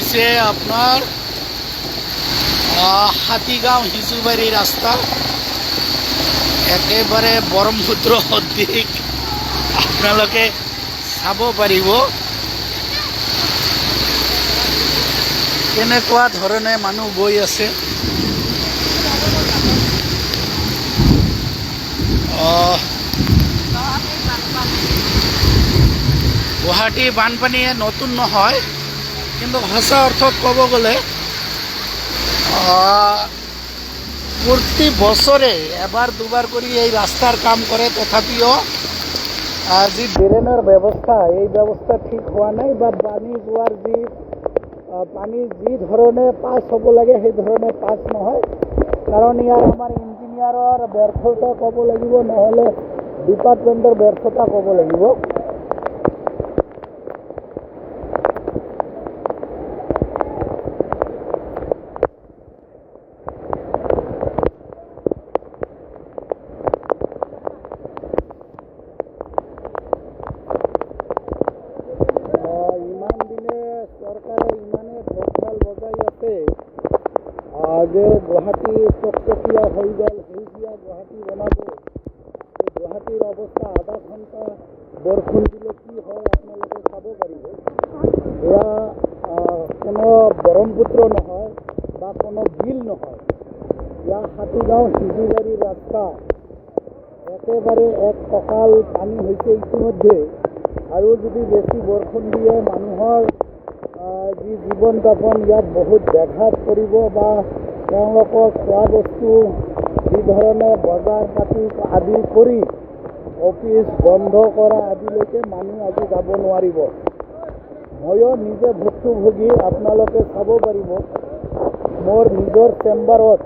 হচ্ছে আপনাৰ হাতিগাঁও হিজুবাড়ি ৰাস্তা, একেবাৰে ব্ৰহ্মপুত্ৰ দিক আপনালোকে চাব পাৰিব কেনেকুৱা ধৰণে মানুহ গৈ আছে। গুৱাহাটী বানপানীয়ে নতুন নহয়, কিন্তু সঁচা অৰ্থত ক'ব গ'লে প্ৰতি বছৰে এবাৰ দুবাৰ কৰি এই ৰাস্তাৰ কাম কৰে, তথাপিও যি ড্ৰেইনৰ ব্যৱস্থা, এই ব্যৱস্থা ঠিক হোৱা নাই, বা পানী যোৱাৰ পানী যি ধৰণে পাছ হ'ব লাগে সেই ধৰণে পাছ নহয়। কাৰণ ইয়াৰ আমাৰ ইঞ্জিনিয়াৰৰ ব্যৰ্থতা ক'ব লাগিব, নহ'লে ডিপাৰ্টমেণ্টৰ ব্যৰ্থতা ক'ব লাগিব। চৰকাৰে ইমানেই ঢোকঢাল বজাই আছে যে গুৱাহাটী টকটকীয়া হৈ গ'ল, সেউজীয়া গুৱাহাটী বনাব। এই গুৱাহাটীৰ অৱস্থা আধা ঘণ্টা বৰষুণ দিলে কি হয় আপোনালোকে চাব পাৰিব। এয়া কোনো ব্ৰহ্মপুত্ৰ নহয় বা কোনো বিল নহয়, এয়া হাতীগাঁও হিজুবাৰী ৰাস্তা। একেবাৰে এক কঁকাল পানী হৈছে ইতিমধ্যে, আৰু যদি বেছি বৰষুণ দিয়ে মানুহৰ যি জীৱন যাপন ইয়াত বহুত ব্যাঘাত পৰিব, বা তেওঁলোকৰ খোৱা বস্তু যি ধৰণে বজাৰ পাতি আদি কৰি অফিচ বন্ধ কৰা আদিলৈকে মানুহ আজি যাব নোৱাৰিব। ময়ো নিজে ভুক্তভোগী, আপোনালোকে চাব পাৰিব। মোৰ নিজৰ চেম্বাৰত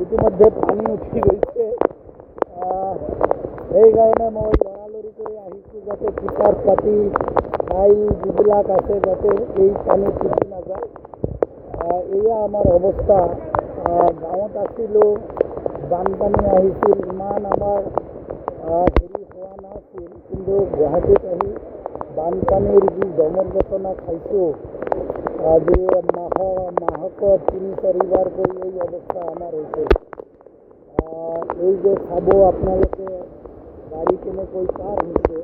ইতিমধ্যে পানী উঠি গৈছে। সেইকাৰণে মই লৰালৰি কৰি আহিছোঁ যাতে কিতাপ পাতি ফাইল যিবিলাক আছে যাতে এই পানী টিকি নাযায়। এয়া আমাৰ অৱস্থা। গাঁৱত আছিলোঁ, বানপানী আহিছিল, ইমান আমাৰ হেৰি হোৱা নাছিল, কিন্তু গুৱাহাটীত আহি বানপানীৰ যি জমৰ যতনা খাইছোঁ, আজি মাহত ৩-৪বাৰ কৰি এই অৱস্থা আমাৰ হৈছে। এই যে চাব আপোনালোকে গাড়ী কেনেকৈ পাৰ হৈছে।